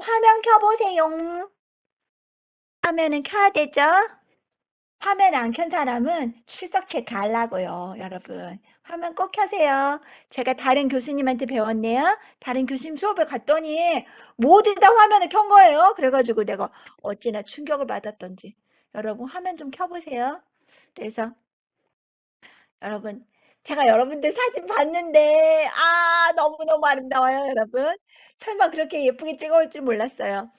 화면 켜보세요. 화면은 켜야 되죠? 화면 안 켠 사람은 출석 체크하려고요, 여러분. 화면 꼭 켜세요. 제가 다른 교수님한테 배웠네요. 다른 교수님 수업을 갔더니 모두 다 화면을 켠 거예요. 그래가지고 내가 어찌나 충격을 받았던지. 여러분 화면 좀 켜보세요. 그래서 여러분, 제가 여러분들 사진 봤는데, 너무너무 아름다워요, 여러분. 설마 그렇게 예쁘게 찍어올 줄 몰랐어요.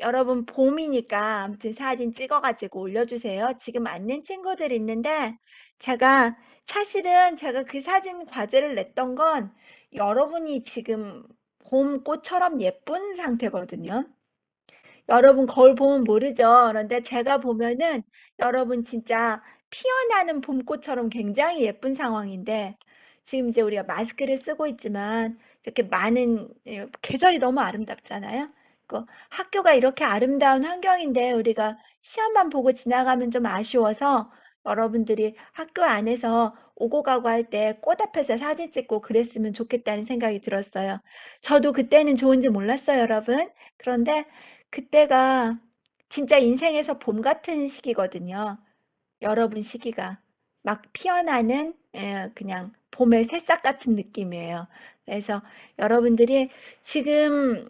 여러분, 봄이니까 아무튼 사진 찍어가지고 올려주세요. 지금 앉는 친구들 있는데, 사실은 제가 그 사진 과제를 냈던 건 여러분이 지금 봄꽃처럼 예쁜 상태거든요. 여러분 거울 보면 모르죠. 그런데 제가 보면은 여러분 진짜 피어나는 봄꽃처럼 굉장히 예쁜 상황인데 지금 이제 우리가 마스크를 쓰고 있지만 이렇게 많은 계절이 너무 아름답잖아요. 학교가 이렇게 아름다운 환경인데 우리가 시험만 보고 지나가면 좀 아쉬워서 여러분들이 학교 안에서 오고 가고 할 때 꽃 앞에서 사진 찍고 그랬으면 좋겠다는 생각이 들었어요. 저도 그때는 좋은지 몰랐어요, 여러분. 그런데 그때가 진짜 인생에서 봄 같은 시기거든요. 여러분 시기가 막 피어나는 그냥 봄의 새싹 같은 느낌이에요. 그래서 여러분들이 지금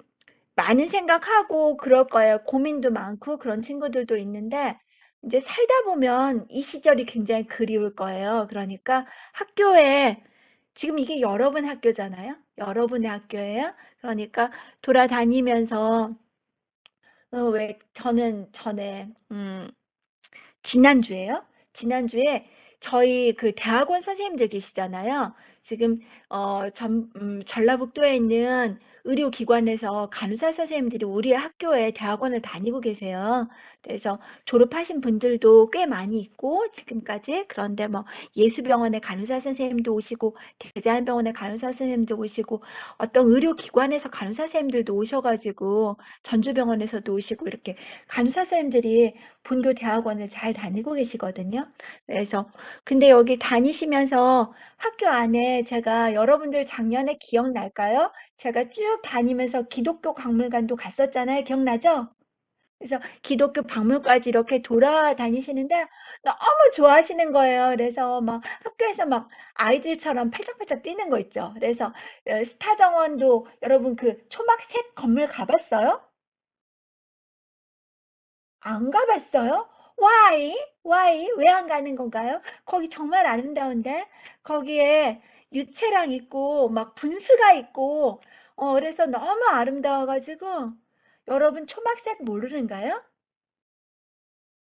많은 생각하고 그럴 거예요. 고민도 많고 그런 친구들도 있는데 이제 살다 보면 이 시절이 굉장히 그리울 거예요. 그러니까 학교에 지금 이게 여러분 학교잖아요. 여러분의 학교예요. 그러니까 돌아다니면서 왜 저는 전에 지난주에요. 지난주에 저희 그 대학원 선생님들 계시잖아요. 지금 전라북도에 있는 의료기관에서 간호사 선생님들이 우리 학교에 대학원을 다니고 계세요. 그래서 졸업하신 분들도 꽤 많이 있고 지금까지 그런데 뭐 예수병원의 간호사 선생님도 오시고 대자연병원의 간호사 선생님도 오시고 어떤 의료기관에서 간호사 선생님들도 오셔가지고 전주병원에서도 오시고 이렇게 간호사 선생님들이 본교 대학원을 잘 다니고 계시거든요. 그래서 근데 여기 다니시면서 학교 안에 제가 여러분들 작년에 기억날까요? 제가 쭉 다니면서 기독교 박물관도 갔었잖아요. 기억나죠? 그래서 기독교 박물관까지 이렇게 돌아다니시는데 너무 좋아하시는 거예요. 그래서 막 학교에서 막 아이들처럼 팔짝팔짝 뛰는 거 있죠. 그래서 스타 정원도 여러분 그 초막색 건물 가봤어요? 안 가봤어요? Why? Why? 왜 안 가는 건가요? 거기 정말 아름다운데 거기에 유채랑 있고 막 분수가 있고 그래서 너무 아름다워가지고 여러분 초막색 모르는가요?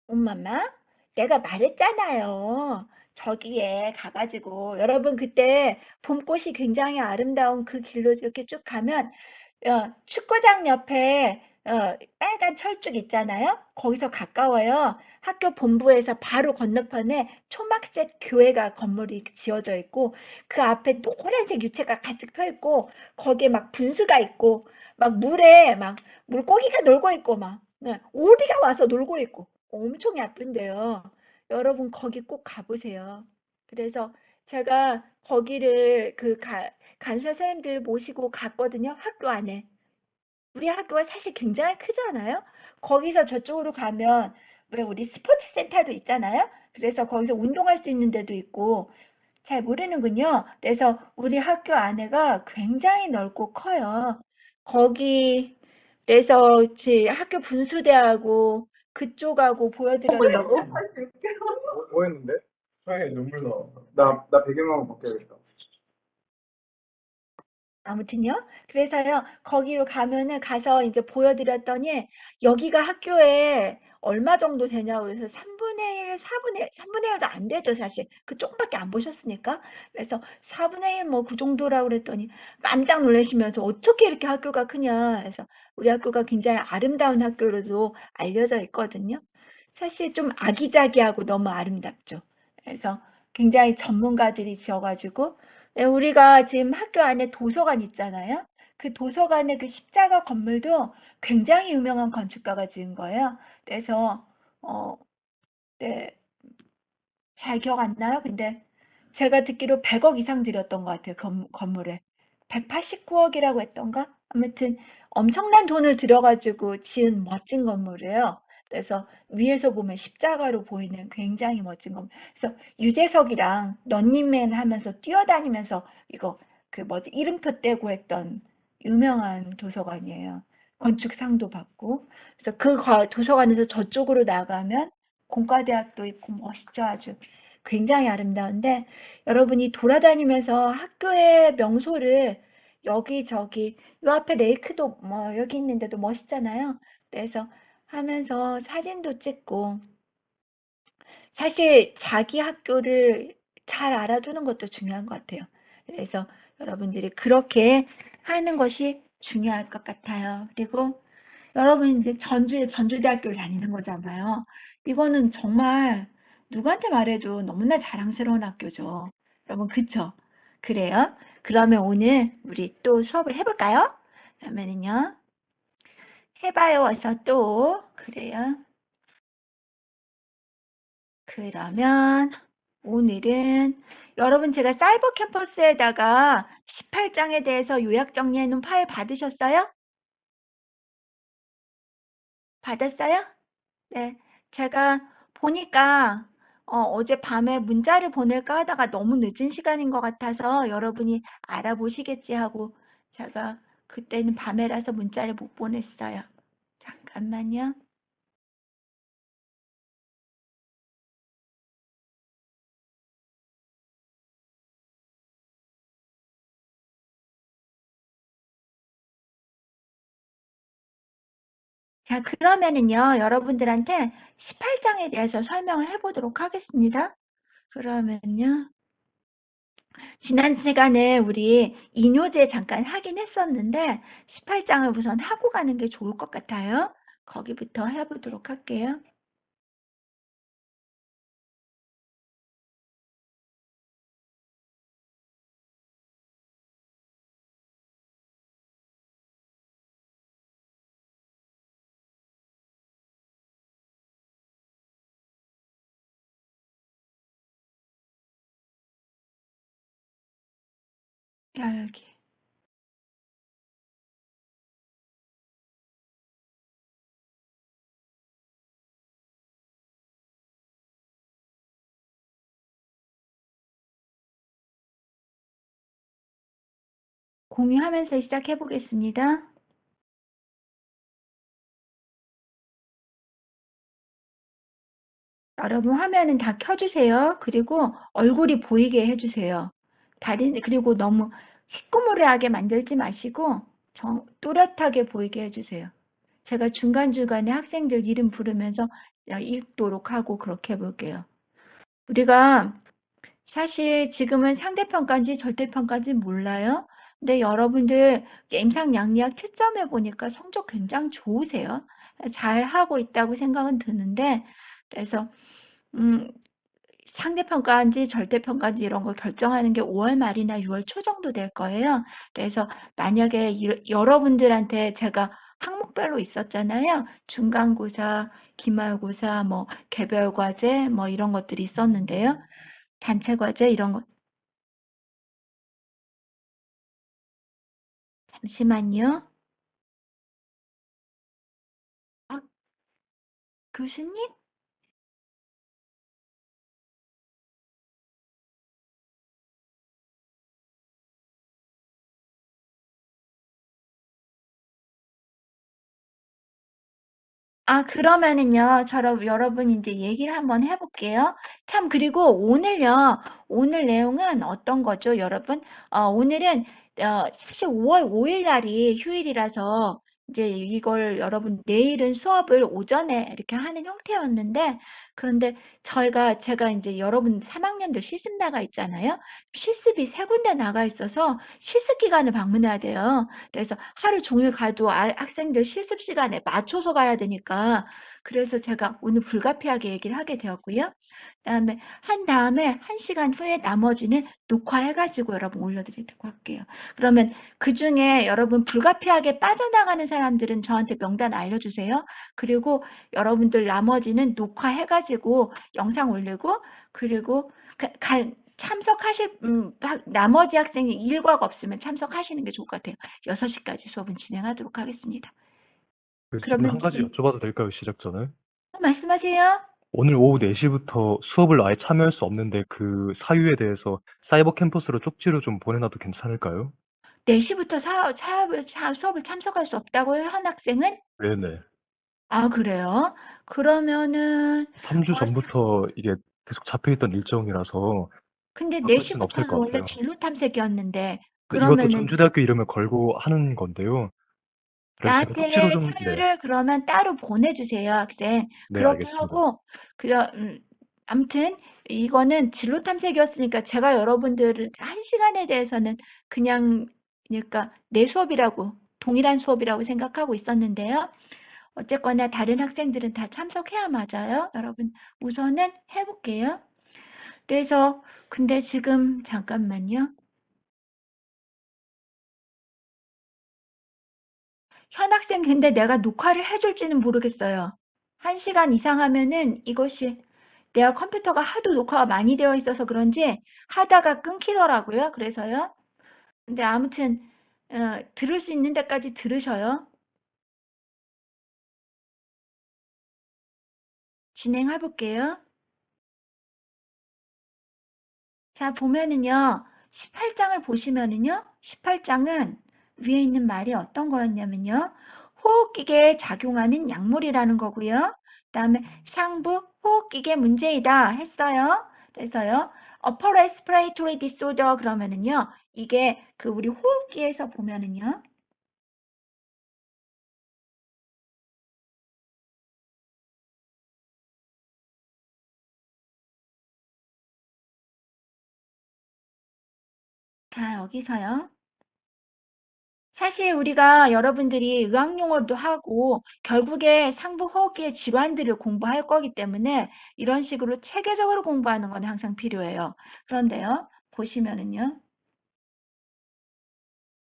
엄마마 내가 말했잖아요. 저기에 가가지고 여러분 그때 봄꽃이 굉장히 아름다운 그 길로 이렇게 쭉 가면 축구장 옆에 빨간 철쭉 있잖아요. 거기서 가까워요. 학교 본부에서 바로 건너편에 초막색 교회가 건물이 지어져 있고 그 앞에 노란색 유채가 가득 펴 있고 거기에 막 분수가 있고 막 물에 막 물고기가 놀고 있고 막 오리가 와서 놀고 있고 엄청 예쁜데요. 여러분 거기 꼭 가보세요. 그래서 제가 거기를 간호사 선생님들 모시고 갔거든요. 학교 안에. 우리 학교가 사실 굉장히 크잖아요. 거기서 저쪽으로 가면 왜 우리 스포츠 센터도 있잖아요. 그래서 거기서 운동할 수 있는 데도 있고 잘 모르는군요. 그래서 우리 학교 안에가 굉장히 넓고 커요. 거기 그래서 제 학교 분수대하고 그쪽하고 보여드렸는데 뭐 했는데? 서영이 눈물 나 배경화면 바뀌어야겠다. 아무튼요. 그래서요, 거기로 가서 이제 보여드렸더니, 여기가 학교에 얼마 정도 되냐고 그래서 3분의 1, 3분의 1도 안 되죠, 사실. 그 조금밖에 안 보셨으니까. 그래서 4분의 1 뭐 그 정도라고 그랬더니 깜짝 놀라시면서 어떻게 이렇게 학교가 크냐. 그래서 우리 학교가 굉장히 아름다운 학교로도 알려져 있거든요. 사실 좀 아기자기하고 너무 아름답죠. 그래서 굉장히 전문가들이 지어가지고 우리가 지금 학교 안에 도서관 있잖아요. 그 도서관의 그 십자가 건물도 굉장히 유명한 건축가가 지은 거예요. 그래서 어, 네, 잘 기억 안 나요? 근데 제가 듣기로 100억 이상 들였던 것 같아요. 건물에. 189억이라고 했던가? 아무튼 엄청난 돈을 들여가지고 지은 멋진 건물이에요. 그래서 위에서 보면 십자가로 보이는 굉장히 멋진 건물. 그래서 유재석이랑 런닝맨 하면서 뛰어다니면서 이거 그 뭐지 이름표 떼고 했던 유명한 도서관이에요. 건축상도 받고. 그래서 도서관에서 저쪽으로 나가면 공과대학도 있고 멋있죠. 아주 굉장히 아름다운데 여러분이 돌아다니면서 학교의 명소를 여기저기 요 앞에 레이크도 뭐 여기 있는데도 멋있잖아요. 그래서 하면서 사진도 찍고 사실 자기 학교를 잘 알아두는 것도 중요한 것 같아요. 그래서 여러분들이 그렇게 하는 것이 중요할 것 같아요. 그리고 여러분 이제 전주에 전주대학교를 다니는 거잖아요. 이거는 정말 누구한테 말해도 너무나 자랑스러운 학교죠. 여러분 그쵸? 그래요? 그러면 오늘 우리 또 수업을 해볼까요? 그러면은요. 해봐요 어서 또. 그래요. 그러면 오늘은 여러분 제가 사이버 캠퍼스에다가 18장에 대해서 요약 정리해 놓은 파일 받으셨어요? 받았어요? 네. 제가 보니까 어젯밤에 문자를 보낼까 하다가 너무 늦은 시간인 것 같아서 여러분이 알아보시겠지 하고 제가 그때는 밤에라서 문자를 못 보냈어요. 잠깐만요. 자, 그러면은요, 여러분들한테 18장에 대해서 설명을 해보도록 하겠습니다. 그러면요, 지난 시간에 우리 이뇨제 잠깐 하긴 했었는데, 18장을 우선 하고 가는 게 좋을 것 같아요. 거기부터 해보도록 할게요. 여기. 공유하면서 시작해 보겠습니다. 여러분 화면은 다 켜주세요. 그리고 얼굴이 보이게 해주세요. 그리고 너무 희끄무레하게 만들지 마시고 또렷하게 보이게 해주세요. 제가 중간중간에 학생들 이름 부르면서 읽도록 하고 그렇게 해볼게요. 우리가 사실 지금은 상대평가인지 절대평가인지 몰라요. 근데 여러분들 임상양리학 채점해 보니까 성적 굉장히 좋으세요. 잘 하고 있다고 생각은 드는데 그래서 상대평가인지 절대평가인지 이런 거 결정하는 게 5월 말이나 6월 초 정도 될 거예요. 그래서 만약에 여러분들한테 제가 항목별로 있었잖아요. 중간고사, 기말고사, 뭐 개별과제 뭐 이런 것들이 있었는데요. 단체과제 이런 것. 잠시만요. 아, 교수님? 아, 그러면은요, 여러분 이제 얘기를 한번 해볼게요. 참, 그리고 오늘 내용은 어떤 거죠, 여러분? 오늘은, 사실 5월 5일 날이 휴일이라서, 이제 이걸 여러분, 내일은 수업을 오전에 이렇게 하는 형태였는데, 그런데 제가 이제 여러분 3학년들 실습 나가 있잖아요. 실습이 세 군데 나가 있어서 실습 기간을 방문해야 돼요. 그래서 하루 종일 가도 학생들 실습 시간에 맞춰서 가야 되니까 그래서 제가 오늘 불가피하게 얘기를 하게 되었고요. 다음에 1시간 후에 나머지는 녹화해가지고 여러분 올려드리도록 할게요. 그러면 그 중에 여러분 불가피하게 빠져나가는 사람들은 저한테 명단 알려주세요. 그리고 여러분들 나머지는 녹화해가지고 영상 올리고 그리고 참석하실 나머지 학생이 일과가 없으면 참석하시는 게 좋을 것 같아요. 6시까지 수업은 진행하도록 하겠습니다. 질문 한 그러면 가지 여쭤봐도 될까요, 시작 전에? 말씀하세요. 오늘 오후 4시부터 수업을 아예 참여할 수 없는데 그 사유에 대해서 사이버 캠퍼스로 쪽지로 좀 보내놔도 괜찮을까요? 4시부터 수업을 참석할 수 없다고요, 한 학생은? 네네. 아, 그래요? 그러면은 3주 전부터 이게 계속 잡혀있던 일정이라서 근데 바꿀 수는 없을 4시부터는 것 원래 같아요. 진로 탐색이었는데 근데 이것도 그러면은 전주대학교 이름을 걸고 하는 건데요. 그래서 제가 쪽지로 나한테 좀, 네. 사유를 그러면 따로 보내주세요, 학생. 네, 그렇게 알겠습니다. 하고 아무튼 이거는 진로 탐색이었으니까 제가 여러분들을 1시간에 대해서는 그냥 그러니까 내 수업이라고 동일한 수업이라고 생각하고 있었는데요. 어쨌거나 다른 학생들은 다 참석해야 맞아요. 여러분 우선은 해볼게요. 그래서 근데 지금 잠깐만요. 현학생 근데 내가 녹화를 해줄지는 모르겠어요. 1시간 이상 하면은 이것이 내가 컴퓨터가 하도 녹화가 많이 되어 있어서 그런지 하다가 끊기더라고요. 그래서요. 근데 아무튼 들을 수 있는 데까지 들으셔요. 진행해 볼게요. 자, 보면은요. 18장을 보시면은요. 18장은 위에 있는 말이 어떤 거였냐면요. 호흡기계에 작용하는 약물이라는 거고요. 그다음에 상부 호흡기계 문제이다 했어요. 그래서요. upper respiratory disorder 그러면은요. 이게 그 우리 호흡기에서 보면은요. 자, 여기서요. 사실 우리가 여러분들이 의학용어도 하고 결국에 상부 호흡기의 질환들을 공부할 거기 때문에 이런 식으로 체계적으로 공부하는 건 항상 필요해요. 그런데요, 보시면은요.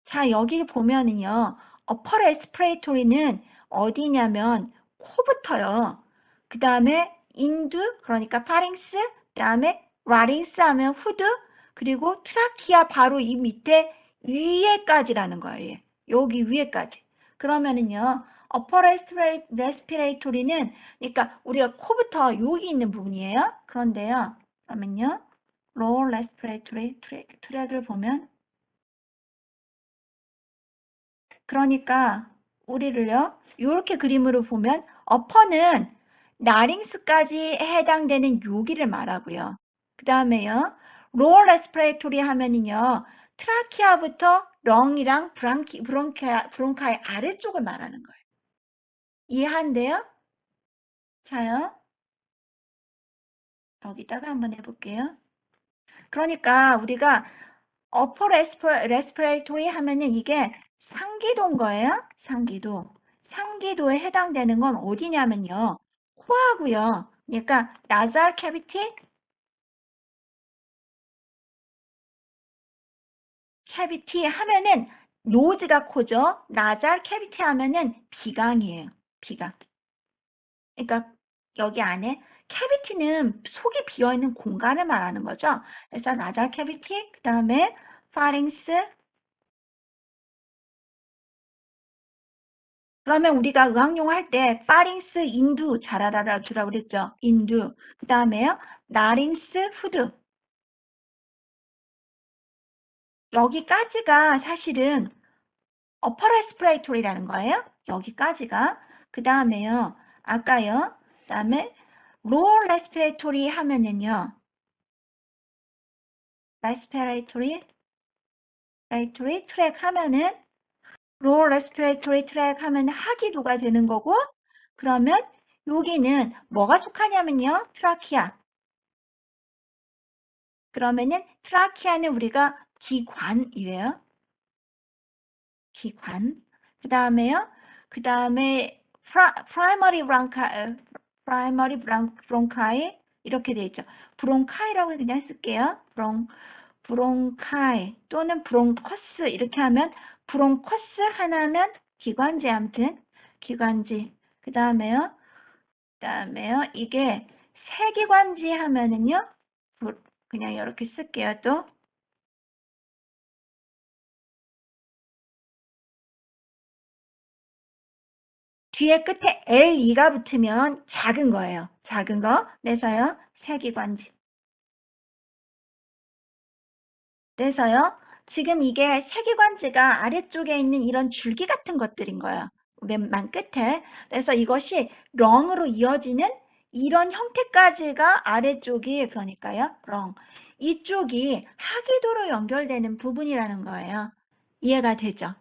자, 여기 보면은요. upper respiratory는 어디냐면 코부터요. 그 다음에 인두, 그러니까 파링스, 그 다음에 라링스 하면 후드, 그리고 트라키아 바로 이 밑에 위에까지라는 거예요. 여기 위에까지. 그러면은요. upper respiratory는 그러니까 우리가 코부터 여기 있는 부분이에요. 그런데요. 그러면요. lower respiratory 트랙을 보면 그러니까 우리를요. 이렇게 그림으로 보면 어퍼는 나링스까지 해당되는 여기를 말하고요. 그 다음에요. 로어 레스피레이토리 하면은요. 트라키아부터 렁이랑 브론카이 아래쪽을 말하는 거예요. 이해한대요? 자요. 여기다가 한번 해볼게요. 그러니까 우리가 upper respiratory 하면은 이게 상기도인 거예요. 상기도. 상기도에 해당되는 건 어디냐면요. 코하고요. 그러니까 nasal cavity 하면은 노즈가 코죠. nasal cavity 하면은 비강이에요. 비강. 그러니까 여기 안에 cavity는 속이 비어있는 공간을 말하는 거죠. 그래서 nasal cavity, 그 다음에 pharynx, 그러면 우리가 의학용어 할 때 파링스, 인두 잘 알아주라고 그랬죠. 인두. 그 다음에요. 나링스, 후드. 여기까지가 사실은 upper respiratory라는 거예요. 여기까지가. 그 다음에요. 아까요. 그 다음에 lower respiratory 하면은요. respiratory 트랙 하면은 lower respiratory tract 하면 하기도가 되는 거고 그러면 여기는 뭐가 속하냐면요. 트라키아. 그러면은 트라키아는 우리가 기관이에요. 기관. 그 다음에요. 그 다음에 primary bronchi 이렇게 돼 있죠. 브론카이라고 그냥 쓸게요. 브론카이 또는 브론커스 이렇게 하면 브론커스 하나면 기관지 아무튼 기관지. 그 다음에요. 이게 세기관지 하면은요. 그냥 이렇게 쓸게요, 또. 뒤에 끝에 LE가 붙으면 작은 거예요. 작은 거. 그래서요, 세기관지. 그래서요, 지금 이게 세기관지가 아래쪽에 있는 이런 줄기 같은 것들인 거예요. 맨 끝에. 그래서 이것이 렁으로 이어지는 이런 형태까지가 아래쪽이 그러니까요. 렁. 이쪽이 하기도로 연결되는 부분이라는 거예요. 이해가 되죠?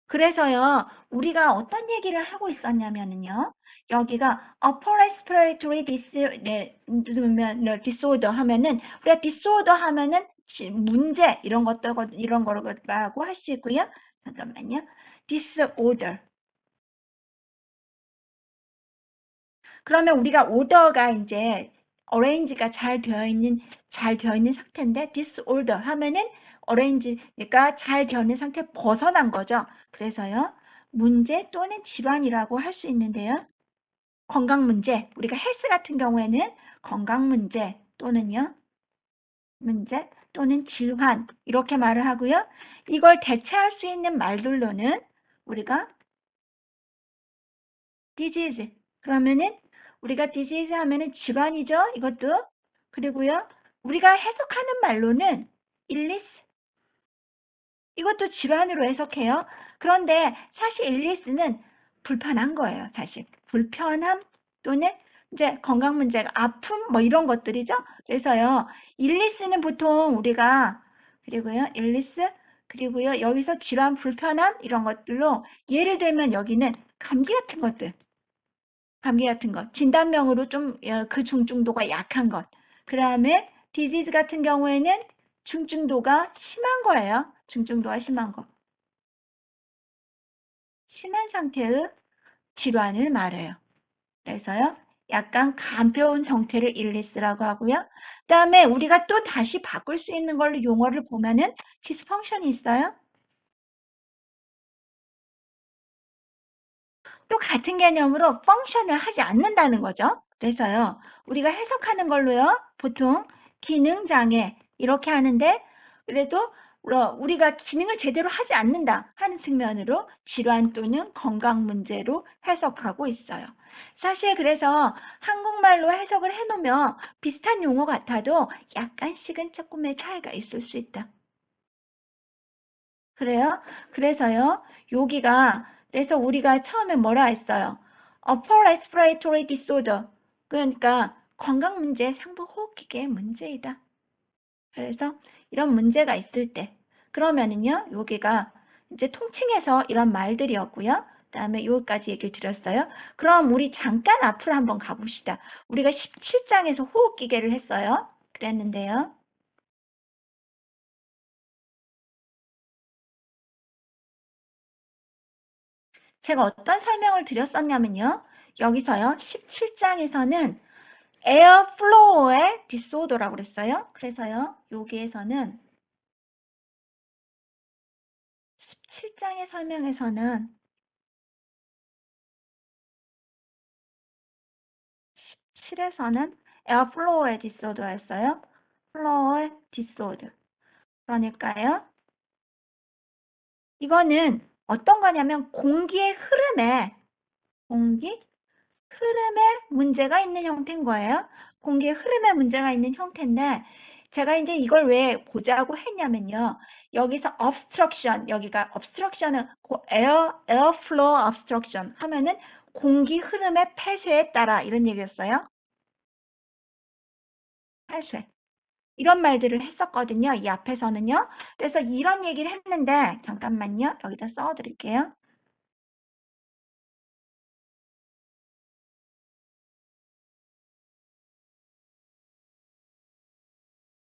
그래서요, 우리가 어떤 얘기를 하고 있었냐면요, 여기가 upper respiratory disorder 하면은, 우리가 disorder 하면은 문제, 이런 거라고 할 수 있고요. 잠깐만요. disorder. 그러면 우리가 order가 이제 arrange가 잘 되어 있는 상태인데, disorder 하면은 arrange가 잘 되어 있는 상태 벗어난 거죠. 그래서요, 문제 또는 질환이라고 할 수 있는데요. 건강 문제, 우리가 헬스 같은 경우에는 건강 문제 또는요, 문제 또는 질환 이렇게 말을 하고요. 이걸 대체할 수 있는 말들로는 우리가 disease 그러면은 우리가 disease 하면은 질환이죠. 이것도. 그리고요. 우리가 해석하는 말로는 illness 이것도 질환으로 해석해요. 그런데 사실 illness는 불편한 거예요. 사실 불편함 또는 이제 건강 문제가 아픔 뭐 이런 것들이죠. 그래서요. illness는 보통 우리가 그리고요. illness 그리고요. 여기서 질환 불편함 이런 것들로 예를 들면 여기는 감기 같은 것들 감기 같은 것, 진단명으로 좀 그 중증도가 약한 것. 그 다음에 디지즈 같은 경우에는 중증도가 심한 거예요. 중증도가 심한 거. 심한 상태의 질환을 말해요. 그래서요. 약간 가벼운 형태를 일리스라고 하고요. 그 다음에 우리가 또 다시 바꿀 수 있는 걸로 용어를 보면은 디스펑션이 있어요. 또 같은 개념으로 펑션을 하지 않는다는 거죠. 그래서요. 우리가 해석하는 걸로요. 보통 기능장애 이렇게 하는데 그래도 우리가 기능을 제대로 하지 않는다 하는 측면으로 질환 또는 건강 문제로 해석하고 있어요. 사실 그래서 한국말로 해석을 해놓으면 비슷한 용어 같아도 약간씩은 조금의 차이가 있을 수 있다. 그래요? 그래서요, 여기가, 그래서 우리가 처음에 뭐라 했어요? upper respiratory disorder. 그러니까 건강 문제, 상부 호흡기계 문제이다. 그래서 이런 문제가 있을 때, 그러면은요, 여기가 이제 통칭해서 이런 말들이었고요. 그 다음에 여기까지 얘기를 드렸어요. 그럼 우리 잠깐 앞으로 한번 가봅시다. 우리가 17장에서 호흡기계를 했어요. 그랬는데요. 제가 어떤 설명을 드렸었냐면요. 여기서요. 17장에서는 에어플로우의 디소더라고 그랬어요. 그래서요. 여기에서는 17장의 설명에서는 17에서는 에어플로우의 디소더였어요. 플로우의 디소더. 그러니까요. 이거는 어떤 거냐면 공기의 흐름에 문제가 있는 형태인 거예요. 공기의 흐름에 문제가 있는 형태인데 제가 이제 이걸 왜 보자고 했냐면요. 여기서 obstruction, 여기가 obstruction은 airflow obstruction 하면은 공기 흐름의 폐쇄에 따라 이런 얘기였어요. 폐쇄. 이런 말들을 했었거든요. 이 앞에서는요. 그래서 이런 얘기를 했는데 잠깐만요. 여기다 써드릴게요.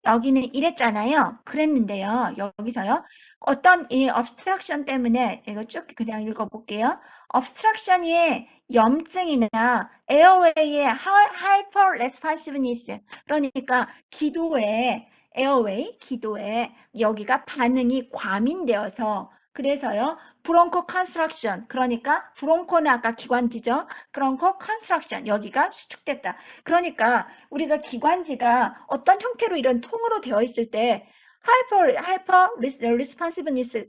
여기는 이랬잖아요. 그랬는데요. 여기서요. 어떤 이 obstruction 때문에 이거 쭉 그냥 읽어볼게요. obstruction이 염증이나 airway의 hyperresponsiveness 그러니까 기도에 airway, 기도에 여기가 반응이 과민되어서 그래서요. 브론코 컨스트럭션. 그러니까 브론코는 아까 기관지죠. 브론코 컨스트럭션. 여기가 수축됐다. 그러니까 우리가 기관지가 어떤 형태로 이런 통으로 되어 있을 때 하이퍼 리스폰시브니스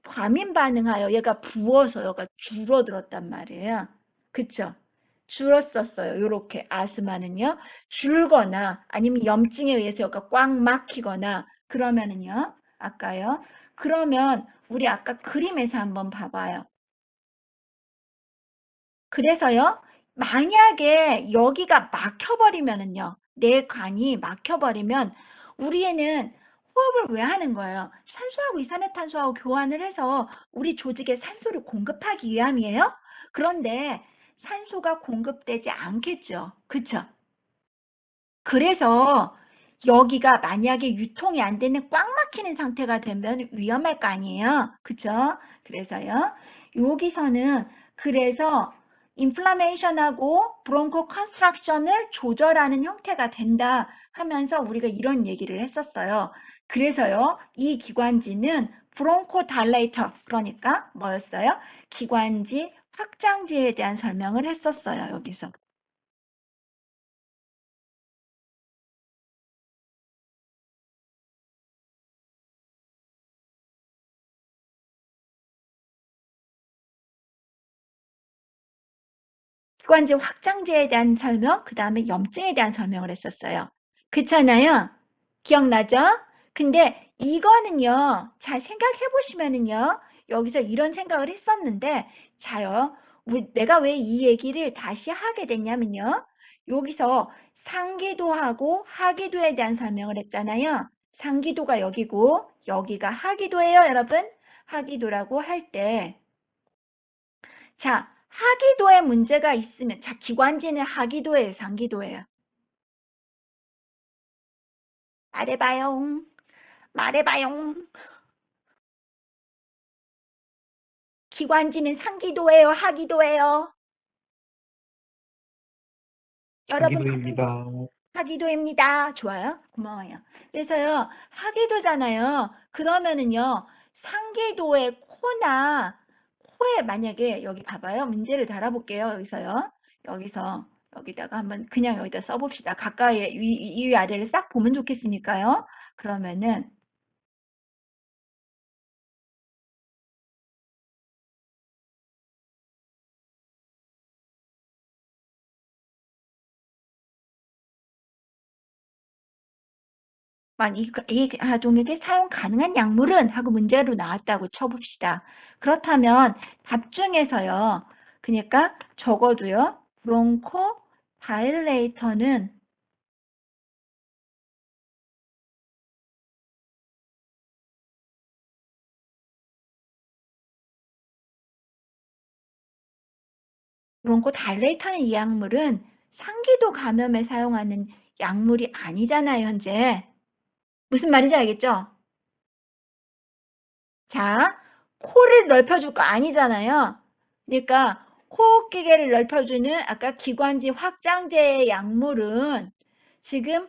과민 반응하여 얘가 부어서 얘가 줄어들었단 말이에요. 그쵸? 줄었었어요. 요렇게 아스마는요. 줄거나 아니면 염증에 의해서 얘가 꽉 막히거나 그러면은요. 아까요. 그러면 우리 아까 그림에서 한번 봐봐요. 그래서요. 만약에 여기가 막혀버리면은요. 내 간이 막혀버리면 우리는 호흡을 왜 하는 거예요? 산소하고 이산화탄소하고 교환을 해서 우리 조직에 산소를 공급하기 위함이에요. 그런데 산소가 공급되지 않겠죠. 그쵸? 그래서 여기가 만약에 유통이 안 되는 꽉 막히는 상태가 되면 위험할 거 아니에요. 그쵸? 그래서요. 여기서는 그래서 인플라메이션하고 브론코 컨스트럭션을 조절하는 형태가 된다 하면서 우리가 이런 얘기를 했었어요. 그래서요. 이 기관지는 브론코 달레이터 그러니까 뭐였어요? 기관지 확장지에 대한 설명을 했었어요. 여기서. 기관지 확장제에 대한 설명, 그 다음에 염증에 대한 설명을 했었어요. 그렇잖아요? 기억나죠? 근데 이거는요, 잘 생각해 보시면은요, 여기서 이런 생각을 했었는데, 자요, 내가 왜 이 얘기를 다시 하게 됐냐면요, 여기서 상기도하고 하기도에 대한 설명을 했잖아요. 상기도가 여기고, 여기가 하기도예요, 여러분. 하기도라고 할 때, 자, 하기도에 문제가 있으면, 자, 기관지는 하기도예요, 상기도예요? 말해봐요. 말해봐요. 기관지는 상기도예요, 하기도예요? 여러분, 하기도입니다. 하기도입니다. 좋아요. 고마워요. 그래서요, 하기도잖아요. 그러면은요, 상기도의 코에 만약에 여기 봐봐요. 문제를 달아볼게요. 여기서요. 여기다가 한번 그냥 여기다 써봅시다. 가까이에 위 아래를 싹 보면 좋겠으니까요. 그러면은 이 아동에게 사용 가능한 약물은 하고 문제로 나왔다고 쳐봅시다. 그렇다면 답 중에서요. 그러니까 적어도요. 브론코 다일레이터는 이 약물은 상기도 감염에 사용하는 약물이 아니잖아요, 현재. 무슨 말인지 알겠죠? 자, 코를 넓혀줄 거 아니잖아요. 그러니까 호흡기계를 넓혀주는 아까 기관지 확장제의 약물은 지금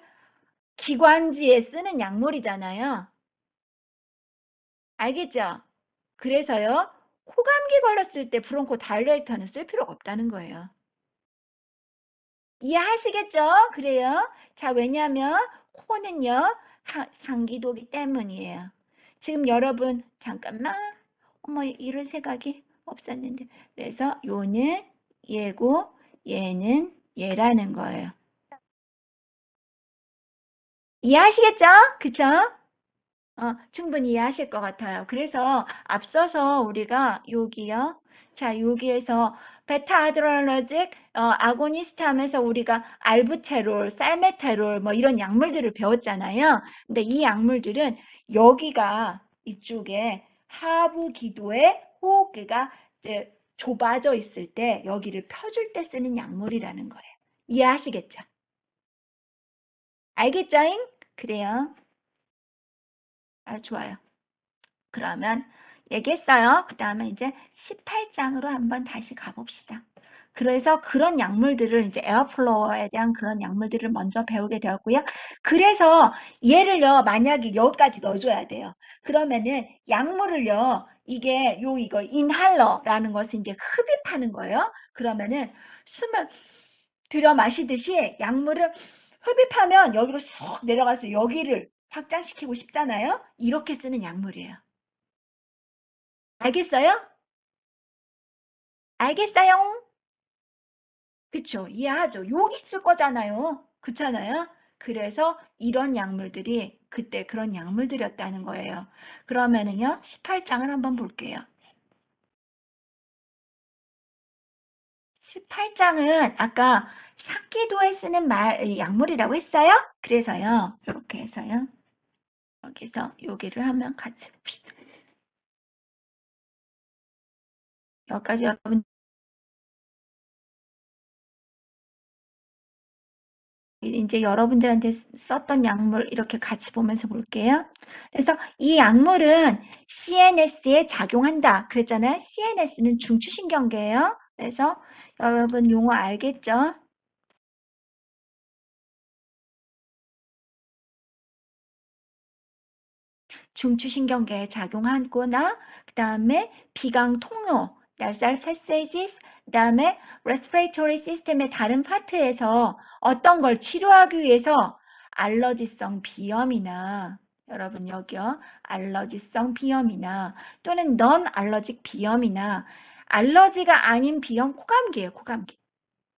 기관지에 쓰는 약물이잖아요. 알겠죠? 그래서요. 코감기 걸렸을 때 브론코 다일레이터는 쓸 필요가 없다는 거예요. 이해하시겠죠? 그래요. 자, 왜냐하면 코는요. 상기도기 때문이에요. 지금 여러분 잠깐만. 어머 이럴 생각이 없었는데. 그래서 요는 얘고 얘는 얘라는 거예요. 이해하시겠죠? 그쵸? 충분히 이해하실 것 같아요. 그래서 앞서서 우리가 여기요. 자, 여기에서 베타 아드레너직 아고니스트 하면서 우리가 알부테롤, 살메테롤 뭐 이런 약물들을 배웠잖아요. 근데 이 약물들은 여기가 이쪽에 하부 기도에 호흡기가 이제 좁아져 있을 때 여기를 펴줄 때 쓰는 약물이라는 거예요. 이해하시겠죠? 알겠죠잉? 그래요. 좋아요. 그러면 얘기했어요. 그 다음에 이제 18장으로 한번 다시 가봅시다. 그래서 그런 약물들을 이제 에어플로어에 대한 그런 약물들을 먼저 배우게 되었고요. 그래서 얘를요, 만약에 여기까지 넣어줘야 돼요. 그러면은 약물을요, 이게 이거 인할러라는 것은 이제 흡입하는 거예요. 그러면은 숨을 들여 마시듯이 약물을 흡입하면 여기로 쏙 내려가서 여기를 확장시키고 싶잖아요. 이렇게 쓰는 약물이에요. 알겠어요? 알겠어요? 그쵸? 이해하죠? 여기 쓸 거잖아요. 그렇잖아요? 그래서 이런 약물들이 그때 그런 약물들이었다는 거예요. 그러면은요, 18장을 한번 볼게요. 18장은 아까 삭기도에 쓰는 약물이라고 했어요? 그래서요, 이렇게 해서요. 여기서 여기를 하면 같이 봅시다. 여기까지 여러분 이제 여러분들한테 썼던 약물 이렇게 같이 보면서 볼게요. 그래서 이 약물은 CNS에 작용한다. 그랬잖아요. CNS는 중추신경계예요. 그래서 여러분 용어 알겠죠? 중추신경계에 작용하거나 그 다음에 비강 통로, nasal passages, 그 다음에 respiratory system의 다른 파트에서 어떤 걸 치료하기 위해서 알러지성 비염이나 여러분 여기요. 알러지성 비염이나 또는 넌 알러직 비염이나 알러지가 아닌 비염 코감기예요. 코감기.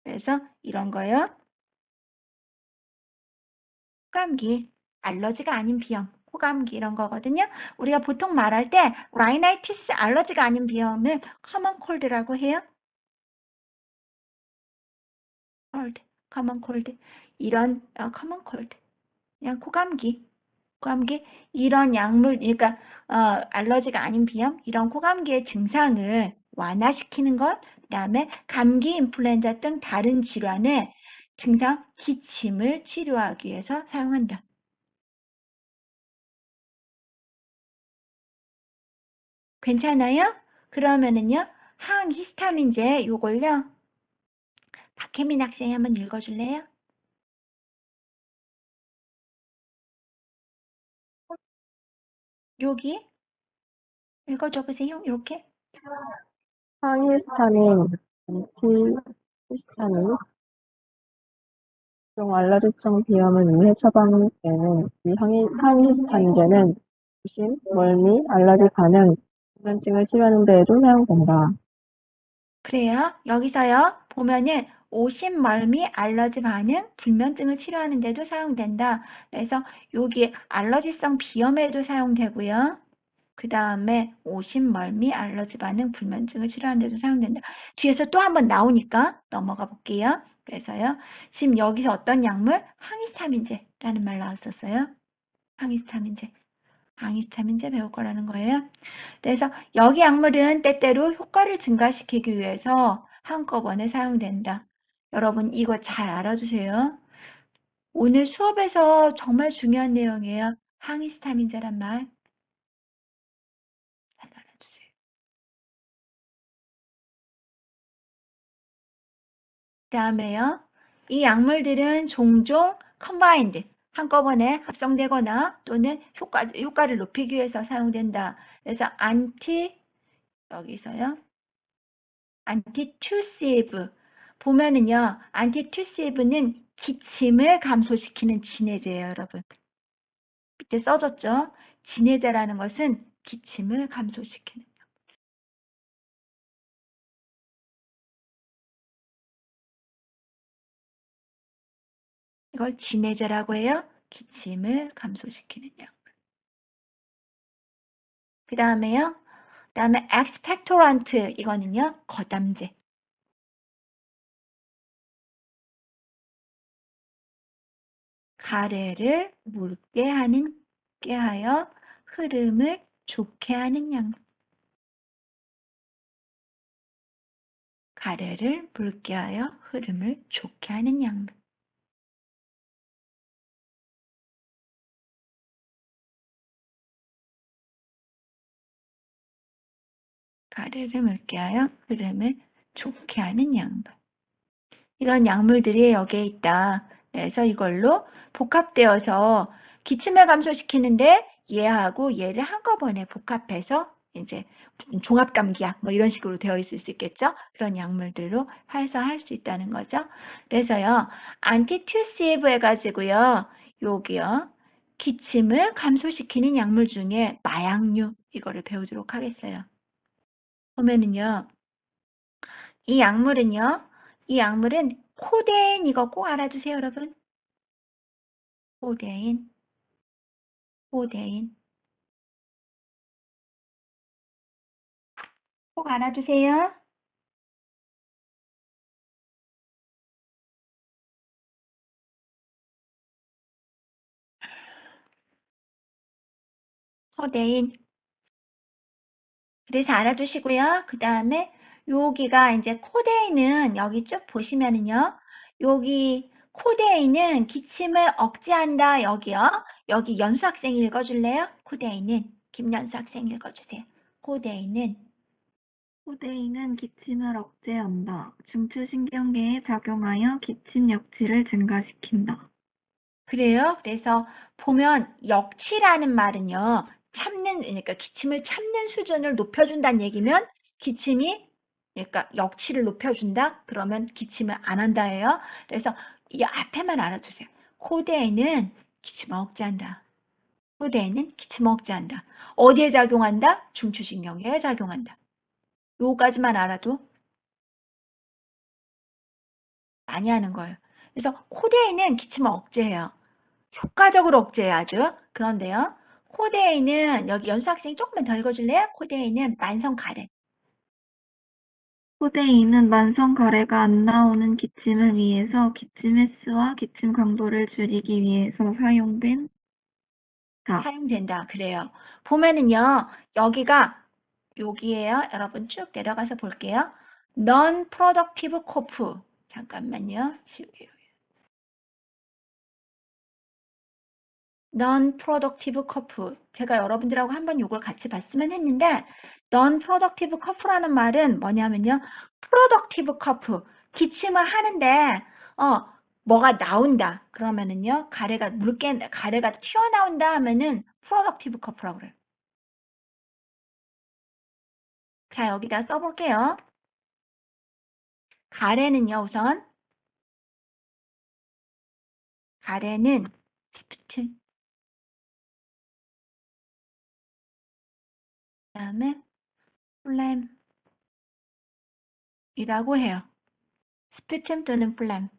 그래서 이런 거요. 코감기, 알러지가 아닌 비염, 코감기 이런 거거든요. 우리가 보통 말할 때 라이나이티스 알러지가 아닌 비염은 커먼 콜드라고 해요. 콜드, 커먼 콜드. 이런 커먼 콜드. 그냥 코감기. 이런 약물 그러니까 알러지가 아닌 비염 이런 코감기의 증상을 완화시키는 것, 그다음에 감기, 인플루엔자 등 다른 질환의 증상, 기침을 치료하기 위해서 사용한다. 괜찮아요? 그러면은요, 항히스타민제 요걸요, 박혜민 학생이 한번 읽어줄래요? 여기 읽어줘 보세요. 이렇게. 항히스타민, 안티히스타민, 종 알러지성 비염을 위해 처방되는 이 항히스타민제는 부신, 멀미, 알러지 반응, 불면증을 치료하는 데에도 사용된다. 그래요. 여기서요. 보면은 오심, 멀미, 알러지 반응, 불면증을 치료하는 데도 사용된다. 그래서 여기 알러지성 비염에도 사용되고요. 그 다음에 오심, 멀미, 알러지 반응, 불면증을 치료하는 데도 사용된다. 뒤에서 또 한번 나오니까 넘어가 볼게요. 그래서요. 지금 여기서 어떤 약물? 항히스타민제라는 말 나왔었어요. 항히스타민제 배울 거라는 거예요. 그래서 여기 약물은 때때로 효과를 증가시키기 위해서 한꺼번에 사용된다. 여러분 이거 잘 알아두세요. 오늘 수업에서 정말 중요한 내용이에요. 항히스타민제란 말. 잘 알아두세요. 그 다음에요. 이 약물들은 종종 combined, 한꺼번에 합성되거나 또는 효과를 높이기 위해서 사용된다. 그래서 여기서요. 안티투시브. 보면은요, 안티투시브는 기침을 감소시키는 진해제예요, 여러분. 밑에 써졌죠? 진해제라는 것은 기침을 감소시키는. 이걸 진해제라고 해요. 기침을 감소시키는 약. 그 다음에 expectorant, 이거는요, 거담제. 가래를 묽게 하여 흐름을 좋게 하는 약. 가래를 묽게 하여 흐름을 좋게 하는 약물. 가래를 묽게 하여 흐름을 좋게 하는 약물. 이런 약물들이 여기에 있다. 그래서 이걸로 복합되어서 기침을 감소시키는데 얘하고 얘를 한꺼번에 복합해서 이제 종합감기약 뭐 이런 식으로 되어 있을 수 있겠죠. 그런 약물들로 해서 할 수 있다는 거죠. 그래서요, 안티투시브 해가지고요, 여기요, 기침을 감소시키는 약물 중에 마약류 이거를 배우도록 하겠어요. 보면은요, 이 약물은 코데인 이거 꼭 알아두세요, 여러분. 코데인. 꼭 알아두세요. 코데인. 그래서 알아두시고요. 그 다음에 여기가 이제 코데인은 여기 쭉 보시면은요. 여기 코데인은 기침을 억제한다. 여기요. 여기 연수 학생이 읽어줄래요? 코데인은 김연수 학생 읽어주세요. 코데인은 기침을 억제한다. 중추신경계에 작용하여 기침 역치를 증가시킨다. 그래요. 그래서 보면 역치라는 말은요. 그러니까 기침을 참는 수준을 높여준다는 얘기면 그러니까 역치를 높여준다? 그러면 기침을 안 한다예요. 그래서 이 앞에만 알아두세요. 코데인은 기침을 억제한다. 어디에 작용한다? 중추신경계에 작용한다. 요까지만 알아도 많이 하는 거예요. 그래서 코데인은 기침을 억제해요. 효과적으로 억제해야죠. 그런데요. 코데인은 여기 연수 학생이 조금만 더 읽어줄래요? 코데인은 만성 가래. 코데인은 만성 가래가 안 나오는 기침을 위해서 기침 횟수와 기침 강도를 줄이기 위해서 사용된다. 그래요. 보면은요. 여기에요. 여러분 쭉 내려가서 볼게요. Non-productive cough. 잠깐만요. Non-productive cough. 제가 여러분들하고 한번 이걸 같이 봤으면 했는데 Non-productive cough라는 말은 뭐냐면요. Productive cough. 기침을 하는데 뭐가 나온다. 그러면은요. 가래가 튀어나온다 하면은 Productive cough라고 그래요. 자, 여기다 써볼게요. 가래는요. 우선 가래는 스피트 그다음에 플램이라고 해요. 스피툼 또는 플램.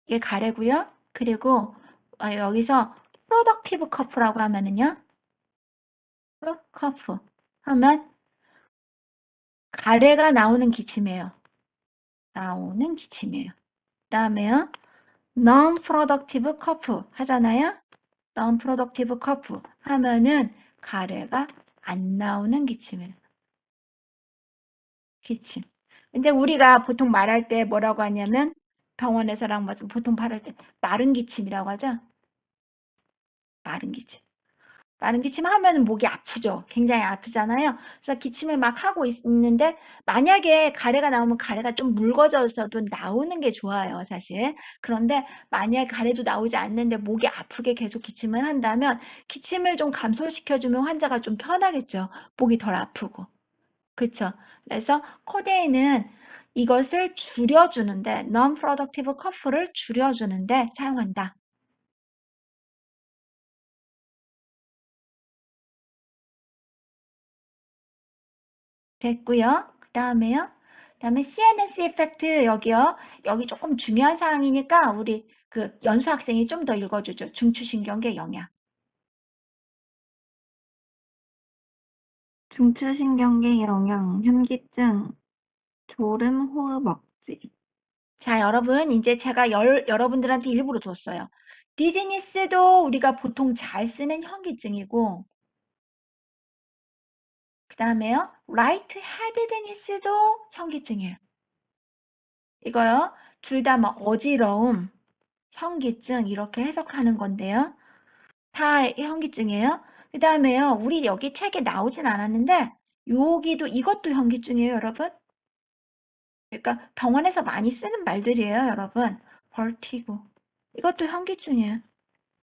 이게 가래고요. 그리고 여기서 productive cough라고 하면은요. cough 하면 가래가 나오는 기침이에요. 그다음에요. non-productive cough 하잖아요. non-productive cough 하면은 가래가 안 나오는 기침이에요. 근데 우리가 보통 말할 때 뭐라고 하냐면 병원에서랑 보통 말할 때 마른 기침이라고 하죠. 마른 기침 하면은 목이 아프죠. 굉장히 아프잖아요. 그래서 기침을 막 하고 있는데 만약에 가래가 나오면 가래가 좀 묽어져서도 나오는 게 좋아요, 사실. 그런데 만약에 가래도 나오지 않는데 목이 아프게 계속 기침을 한다면 기침을 좀 감소시켜주면 환자가 좀 편하겠죠. 목이 덜 아프고. 그렇죠. 그래서 코데인은 이것을 줄여주는데 non-productive cough를 줄여주는데 사용한다. 됐고요. 그다음에 CNS 이펙트 여기요. 여기 조금 중요한 사항이니까 우리 그 연수 학생이 좀 더 읽어주죠. 중추신경계 영향. 중추신경계 영향, 현기증, 졸음, 호흡 억제. 자, 여러분 이제 제가 여러분들한테 일부러 줬어요. 디즈니스도 우리가 보통 잘 쓰는 현기증이고 그 다음에요. 라이트 헤드드니스도 현기증이에요. 이거요. 둘 다 뭐 어지러움, 현기증 이렇게 해석하는 건데요. 다 현기증이에요. 그 다음에요. 우리 여기 책에 나오진 않았는데 이것도 현기증이에요, 여러분. 그러니까 병원에서 많이 쓰는 말들이에요, 여러분. 벌티고. 이것도 현기증이에요.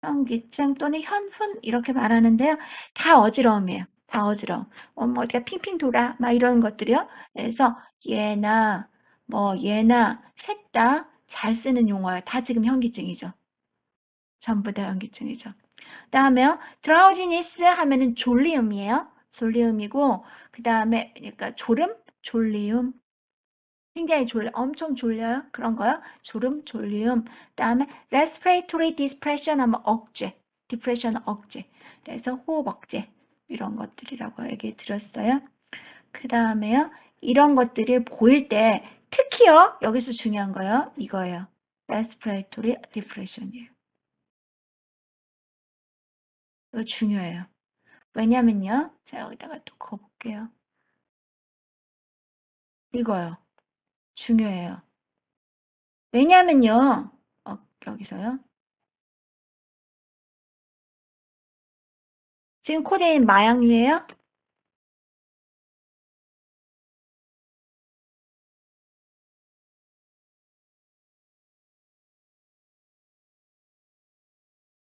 현기증 또는 현훈 이렇게 말하는데요. 다 어지러움이에요. 다 어지러워. 뭐 어디가 핑핑 돌아. 막 이런 것들이요. 그래서 얘나 셋 다 잘 쓰는 용어예요. 다 지금 현기증이죠. 전부 다 현기증이죠. 그다음에요. drowsiness 하면은 졸리움이에요. 졸리움이고 그다음에 그러니까 졸리움. 굉장히 엄청 졸려요. 그런 거요. 졸리움. 그다음에 respiratory depression 하면 억제. depression 억제. 그래서 호흡 억제. 이런 것들이라고 얘기 드렸어요. 그다음에요. 이런 것들이 보일 때 특히요. 여기서 중요한 거요. 이거예요. respiratory depression이에요. 이거 중요해요. 왜냐면요. 자, 여기다가 또 그어볼게요. 이거요. 중요해요. 왜냐면요. 여기서요. 지금 코데인 마약류예요?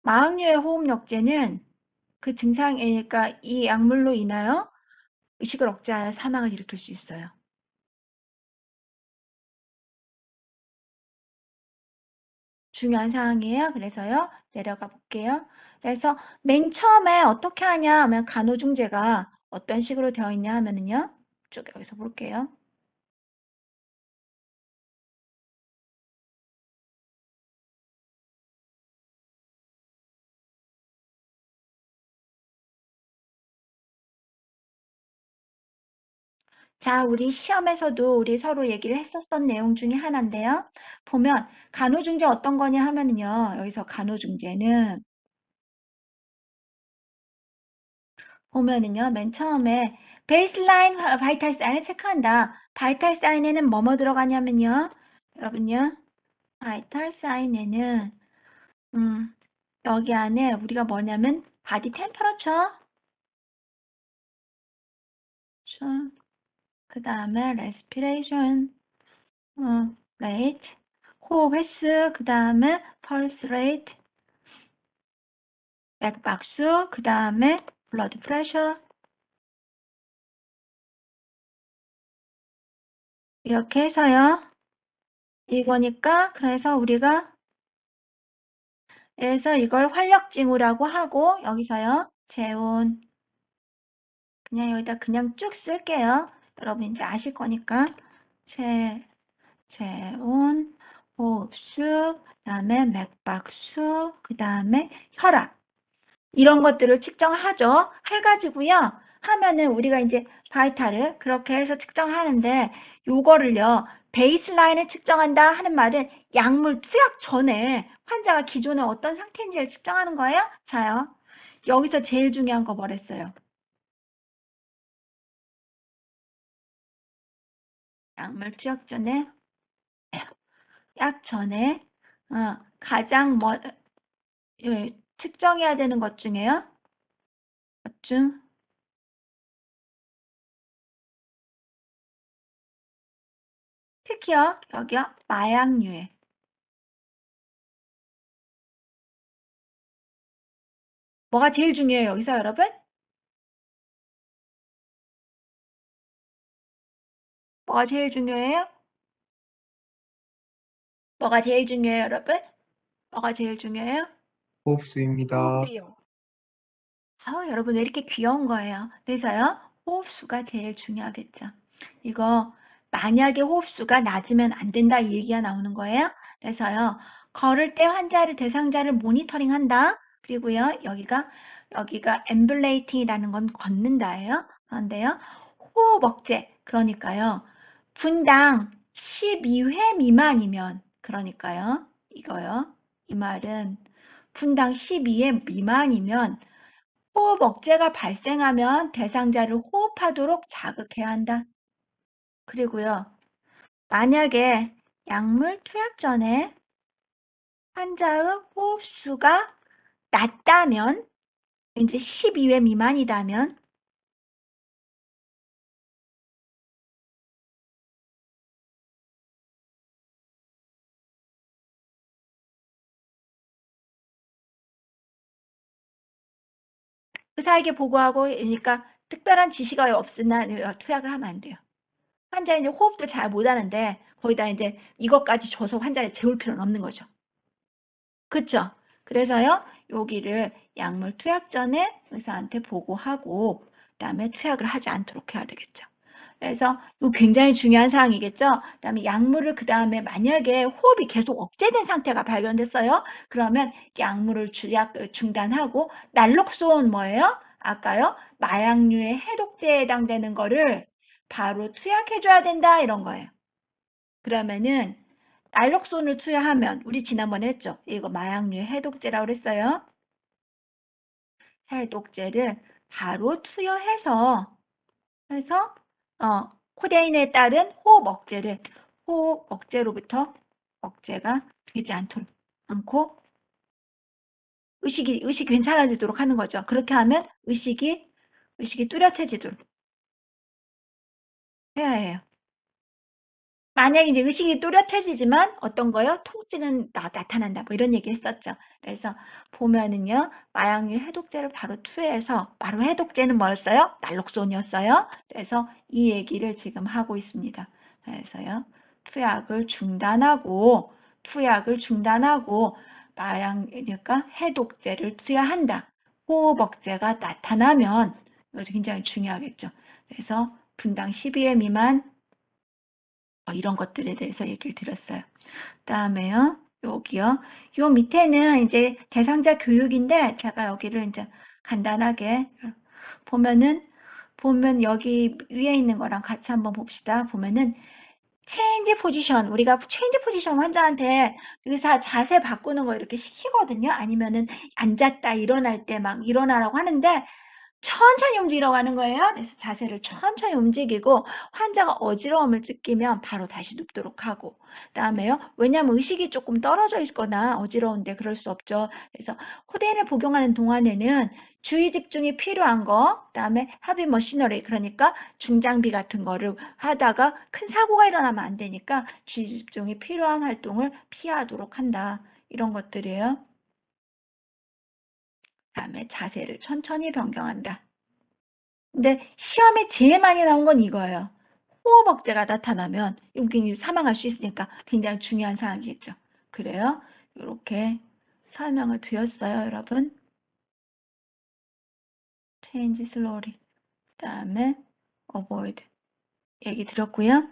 마약류의 호흡역제는 그 증상이니까 이 약물로 인하여 의식을 억제하여 사망을 일으킬 수 있어요. 중요한 사항이에요. 그래서요. 내려가 볼게요. 그래서 맨 처음에 어떻게 하냐 하면 간호중재가 어떤 식으로 되어 있냐 하면은요. 쭉 여기서 볼게요. 자, 우리 시험에서도 우리 서로 얘기를 했었던 내용 중에 하나인데요. 보면 간호중재 어떤 거냐 하면은요. 여기서 간호중재는 보면은요. 맨 처음에 베이스라인 바이탈 사인을 체크한다. 바이탈 사인에는 뭐뭐 들어가냐면요. 여러분요. 바이탈 사인에는 여기 안에 우리가 뭐냐면 바디 템퍼러처 그 다음에 레스피레이션 레이트 호흡 횟수 그 다음에 펄스 레이트 맥박수 그 다음에 블러드 프레셔 이렇게 해서요. 이거니까 그래서 우리가 이걸 활력징후라고 하고 여기서요. 재온 그냥 여기다 그냥 쭉 쓸게요. 여러분 이제 아실 거니까 재온 호흡수 그다음에 맥박수 그다음에 혈압 이런 것들을 측정하죠. 해가지고요. 하면은 우리가 이제 바이탈을 그렇게 해서 측정하는데 요거를요. 베이스라인을 측정한다 하는 말은 약물 투약 전에 환자가 기존에 어떤 상태인지를 측정하는 거예요. 자요. 여기서 제일 중요한 거 뭐랬어요? 약물 투약 전에 약 전에 가장 측정해야 되는 것 중에요. 특히요. 여기요. 마약류에 뭐가 제일 중요해요, 여기서 여러분? 뭐가 제일 중요해요? 뭐가 제일 중요해요, 여러분? 뭐가 제일 중요해요? 호흡수입니다. 호흡이요. 여러분 왜 이렇게 귀여운 거예요? 그래서요, 호흡수가 제일 중요하겠죠. 이거 만약에 호흡수가 낮으면 안 된다 이 얘기가 나오는 거예요. 그래서요, 걸을 때 환자를 대상자를 모니터링한다. 그리고요, 여기가 엠블레이팅이라는 건 걷는다예요. 그런데요, 호흡 억제 그러니까요, 분당 12회 미만이면 그러니까요, 이거요. 이 말은 분당 12회 미만이면 호흡 억제가 발생하면 대상자를 호흡하도록 자극해야 한다. 그리고요, 만약에 약물 투약 전에 환자의 호흡수가 낮다면, 이제 12회 미만이다면, 의사에게 보고하고, 그러니까 특별한 지시가 없으나 투약을 하면 안 돼요. 환자 이제 호흡도 잘 못하는데 거기다 이제 이것까지 줘서 환자를 재울 필요는 없는 거죠. 그렇죠? 그래서요, 여기를 약물 투약 전에 의사한테 보고하고 그다음에 투약을 하지 않도록 해야 되겠죠. 그래서 이거 굉장히 중요한 사항이겠죠. 그다음에 약물을 그다음에 만약에 호흡이 계속 억제된 상태가 발견됐어요. 그러면 약물을 중단하고 날록소은 뭐예요? 아까요, 마약류의 해독제에 해당되는 거를 바로 투약해줘야 된다 이런 거예요. 그러면은 날록손을 투여하면 우리 지난번에 했죠. 이거 마약류의 해독제라고 그랬어요. 해독제를 바로 투여해서 코데인에 따른 호흡 억제로부터 억제가 되지 않고 의식이 괜찮아지도록 하는 거죠. 그렇게 하면 의식이 뚜렷해지도록 해야 해요. 만약에 이제 의식이 또렷해지지만 어떤 거요? 통증은 나타난다. 뭐 이런 얘기 했었죠. 그래서 보면은요, 마약류 해독제를 바로 투여해서, 바로 해독제는 뭐였어요? 날록손이었어요. 그래서 이 얘기를 지금 하고 있습니다. 그래서요, 투약을 중단하고 마약류가 해독제를 투여한다. 호흡억제가 나타나면, 이것도 굉장히 중요하겠죠. 그래서 분당 12회 미만 이런 것들에 대해서 얘기를 드렸어요. 그다음에요, 여기요. 요 밑에는 이제 대상자 교육인데 제가 여기를 이제 간단하게 보면 여기 위에 있는 거랑 같이 한번 봅시다. 보면은 체인지 포지션, 우리가 체인지 포지션 환자한테 의사 자세 바꾸는 거 이렇게 시키거든요. 아니면은 앉았다 일어날 때 막 일어나라고 하는데 천천히 움직이라고 하는 거예요. 그래서 자세를 천천히 움직이고 환자가 어지러움을 느끼면 바로 다시 눕도록 하고, 그다음에요. 왜냐하면 의식이 조금 떨어져 있거나 어지러운데 그럴 수 없죠. 그래서 코데인을 복용하는 동안에는 주의 집중이 필요한 거, 그다음에 헤비 머시너리, 그러니까 중장비 같은 거를 하다가 큰 사고가 일어나면 안 되니까 주의 집중이 필요한 활동을 피하도록 한다. 이런 것들이에요. 그다음에 자세를 천천히 변경한다. 근데 시험에 제일 많이 나온 건 이거예요. 호흡 억제가 나타나면 여기 사망할 수 있으니까 굉장히 중요한 사항이겠죠. 그래요. 이렇게 설명을 드렸어요, 여러분. change slowly. 그다음에 avoid 얘기 드렸고요.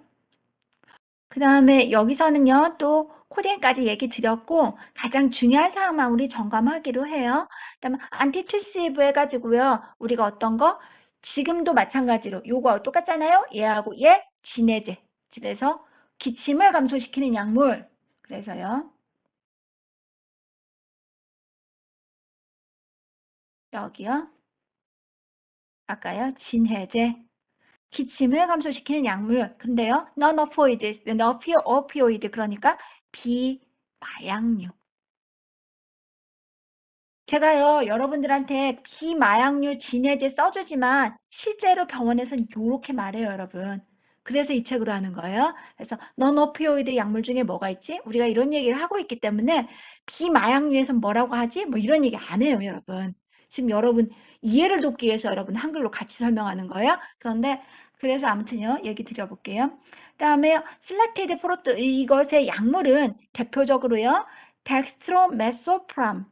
그다음에 여기서는요, 또 코딩까지 얘기 드렸고 가장 중요한 사항만 우리 점검하기로 해요. 그다음에 안티투시브 해가지고요, 우리가 어떤 거 지금도 마찬가지로 요거 똑같잖아요. 얘하고 얘 진해제. 그래서 기침을 감소시키는 약물. 그래서요, 여기요, 아까요, 진해제. 기침을 감소시키는 약물. 근데요, non-opioid, 그러니까 비마약류. 제가요, 여러분들한테 비마약류 진해제 써주지만 실제로 병원에서는 이렇게 말해요, 여러분. 그래서 이 책으로 하는 거예요. 그래서 non-opioid 약물 중에 뭐가 있지? 우리가 이런 얘기를 하고 있기 때문에 비마약류에서 뭐라고 하지? 뭐 이런 얘기 안 해요, 여러분. 지금 여러분 이해를 돕기 위해서 여러분 한글로 같이 설명하는 거예요. 그래서 아무튼요, 얘기 드려볼게요. 그다음에 selected 프로트, 이것의 약물은 대표적으로요, 덱스트로메소판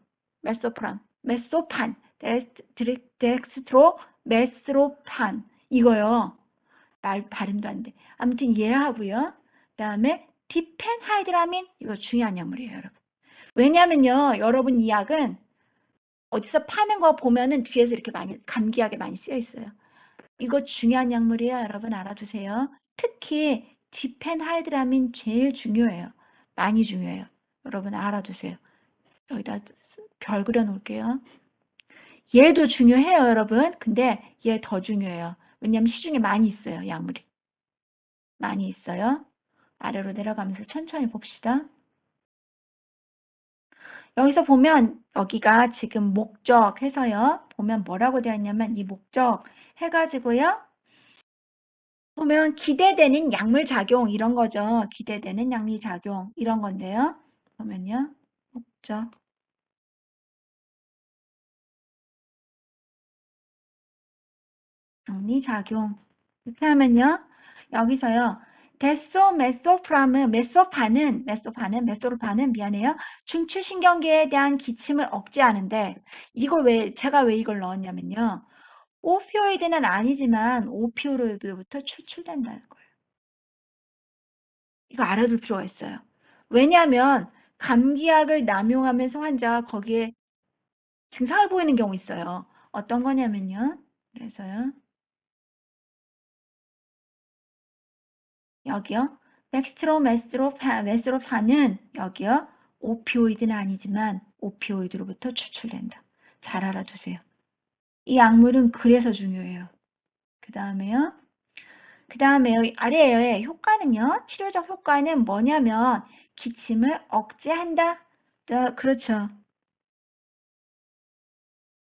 이거요. 발음도 안 돼. 아무튼 얘하고요. 그다음에 디펜하이드라민, 이거 중요한 약물이에요, 여러분. 왜냐면요, 여러분 이 약은 어디서 파는 거 보면은 뒤에서 이렇게 감기약에 많이 쓰여 있어요. 이거 중요한 약물이에요, 여러분 알아두세요. 특히 디펜하이드라민 제일 중요해요. 많이 중요해요. 여러분 알아두세요. 여기다 별 그려 놓을게요. 얘도 중요해요, 여러분. 근데 얘 더 중요해요. 왜냐면 시중에 많이 있어요, 약물이. 많이 있어요. 아래로 내려가면서 천천히 봅시다. 여기서 보면 여기가 지금 목적 해서요. 보면 뭐라고 되어 있냐면 이 목적 해가지고요. 보면 기대되는 약물 작용 이런 거죠. 기대되는 약물 작용 이런 건데요. 보면요. 목적. 정리작용. 이렇게 하면요. 여기서요. 메소로파는 미안해요. 중추신경계에 대한 기침을 억제하는데 제가 왜 이걸 넣었냐면요. 오피오이드는 아니지만 오피오이드부터 추출된다는 거예요. 이거 알아둘 필요가 있어요. 왜냐하면 감기약을 남용하면서 환자가 거기에 증상을 보이는 경우 있어요. 어떤 거냐면요. 그래서요. 여기요. 메스로파는 여기요. 오피오이드는 아니지만 오피오이드로부터 추출된다. 잘 알아두세요. 이 약물은 그래서 중요해요. 그 다음에요. 아래에 효과는요. 치료적 효과는 뭐냐면 기침을 억제한다. 그렇죠.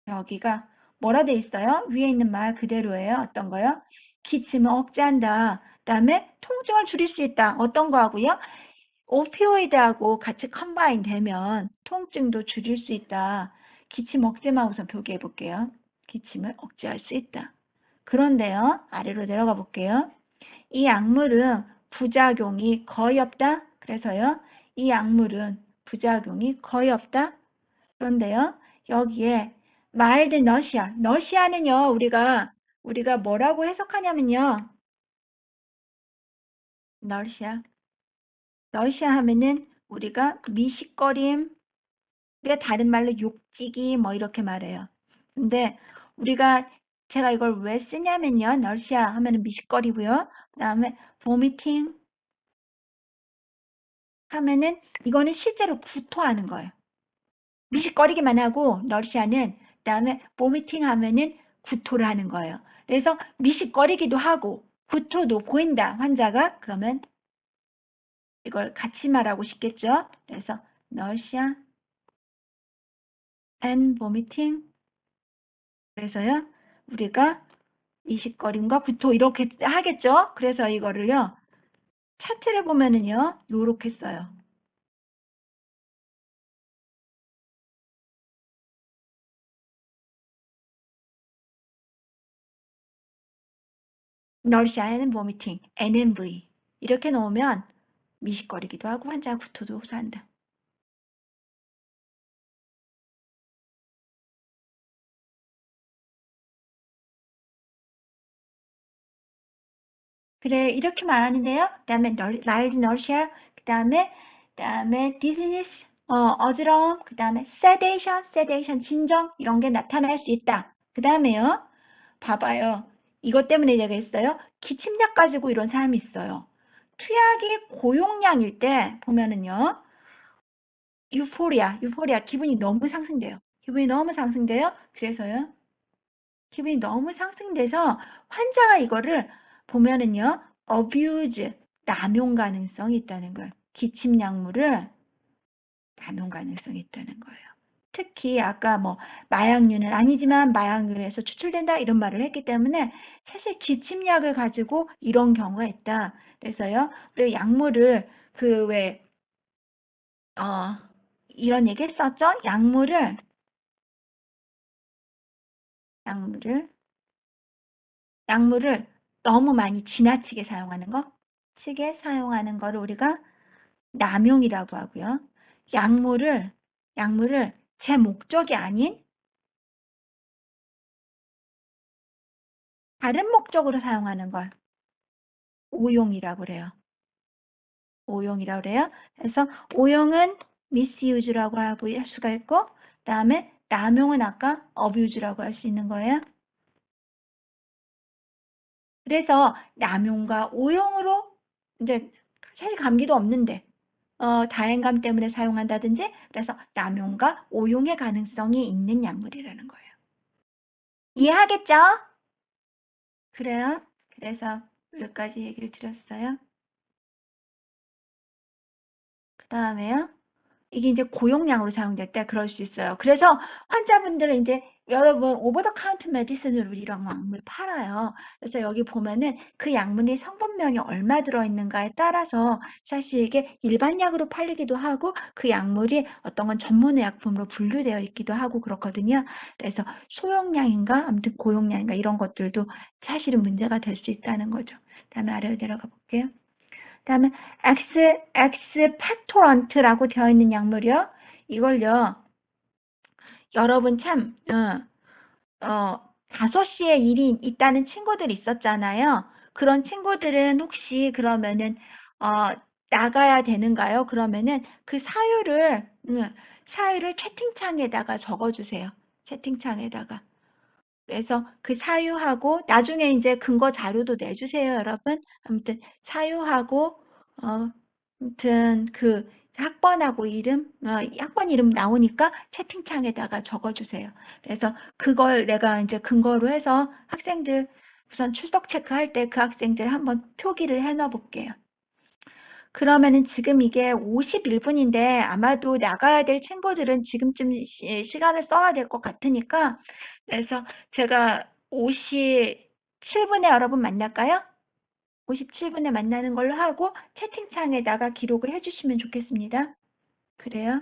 여기가 뭐라 돼 있어요? 위에 있는 말 그대로예요. 어떤 거요? 기침을 억제한다. 그다음에 통증을 줄일 수 있다. 어떤 거하고요? 오피오이드하고 같이 컴바인 되면 통증도 줄일 수 있다. 기침 억제만 우선 표기해 볼게요. 기침을 억제할 수 있다. 그런데요. 아래로 내려가 볼게요. 이 약물은 부작용이 거의 없다. 그래서요. 이 약물은 부작용이 거의 없다. 그런데요. 여기에 마일드 너시아는요. 우리가 뭐라고 해석하냐면요. 너시아 하면은 우리가 미식거림, 우리가 다른 말로 욕지기 뭐 이렇게 말해요. 근데 제가 이걸 왜 쓰냐면요. 너시아 하면은 미식거리고요. 그다음에 vomiting 하면은 이거는 실제로 구토하는 거예요. 미식거리기만 하고 너시아는 그다음에 vomiting 하면은 구토를 하는 거예요. 그래서 미식거리기도 하고 구토도 보인다. 환자가 그러면 이걸 같이 말하고 싶겠죠. 그래서 nausea and vomiting. 그래서요. 우리가 미식거림과 구토 이렇게 하겠죠. 그래서 이거를요. 차트를 보면은요. 요렇게 써요. nausea and vomiting, NMV 이렇게 놓으면 미식거리기도 하고 환자가 구토도 한다. 그래 이렇게 말하는데요. 그다음에 mild nausea, 그다음에 dizziness, 어지러움, 그다음에 sedation 진정 이런 게 나타날 수 있다. 그다음에요. 봐봐요. 이것 때문에 제가 했어요. 기침약 가지고 이런 사람이 있어요. 투약이 고용량일 때 보면은요. 유포리아 기분이 너무 상승돼요. 그래서요. 기분이 너무 상승돼서 환자가 이거를 보면은요. abuse, 남용 가능성이 있다는 거예요. 기침 약물을 남용 가능성이 있다는 거예요. 특히 아까 뭐 마약류는 아니지만 마약류에서 추출된다 이런 말을 했기 때문에 사실 기침약을 가지고 이런 경우가 있다. 그래서요. 우리 약물을 이런 얘기 했었죠? 약물을 너무 많이 지나치게 사용하는 거를 우리가 남용이라고 하고요. 약물을 제 목적이 아닌 다른 목적으로 사용하는 걸 오용이라고 그래요. 그래서 오용은 misuse라고 할 수가 있고, 그다음에 남용은 아까 abuse라고 할 수 있는 거예요. 그래서 남용과 오용으로 이제 사실 감기도 없는데 다행감 때문에 사용한다든지 그래서 남용과 오용의 가능성이 있는 약물이라는 거예요. 이해하겠죠? 그래요. 그래서 여기까지 얘기를 드렸어요. 그 다음에요. 이게 이제 고용량으로 사용됐다 그럴 수 있어요. 그래서 환자분들은 이제 여러분 오버 더 카운트 메디슨으로 이런 약물 팔아요. 그래서 여기 보면은 그 약물이 성분명이 얼마 들어있는가에 따라서 사실 이게 일반 약으로 팔리기도 하고 그 약물이 어떤 건 전문의약품으로 분류되어 있기도 하고 그렇거든요. 그래서 소용량인가 아무튼 고용량인가 이런 것들도 사실은 문제가 될 수 있다는 거죠. 다음에 아래로 내려가 볼게요. 다음에 엑스팩토런트라고 되어 있는 약물이요. 이걸요. 여러분 참 5시에 일이 있다는 친구들 있었잖아요. 그런 친구들은 혹시 그러면은 나가야 되는가요? 그러면은 그 사유를 채팅창에다가 적어주세요. 채팅창에다가. 그래서 그 사유하고 나중에 이제 근거 자료도 내주세요, 여러분. 아무튼 사유하고 아무튼 그 학번하고 이름, 학번 이름 나오니까 채팅창에다가 적어주세요. 그래서 그걸 내가 이제 근거로 해서 학생들 우선 출석 체크할 때 그 학생들 한번 표기를 해놔 볼게요. 그러면은 지금 이게 51분인데 아마도 나가야 될 친구들은 지금쯤 시간을 써야 될 것 같으니까 그래서 제가 57분에 여러분 만날까요? 57분에 만나는 걸로 하고 채팅창에다가 기록을 해주시면 좋겠습니다. 그래요?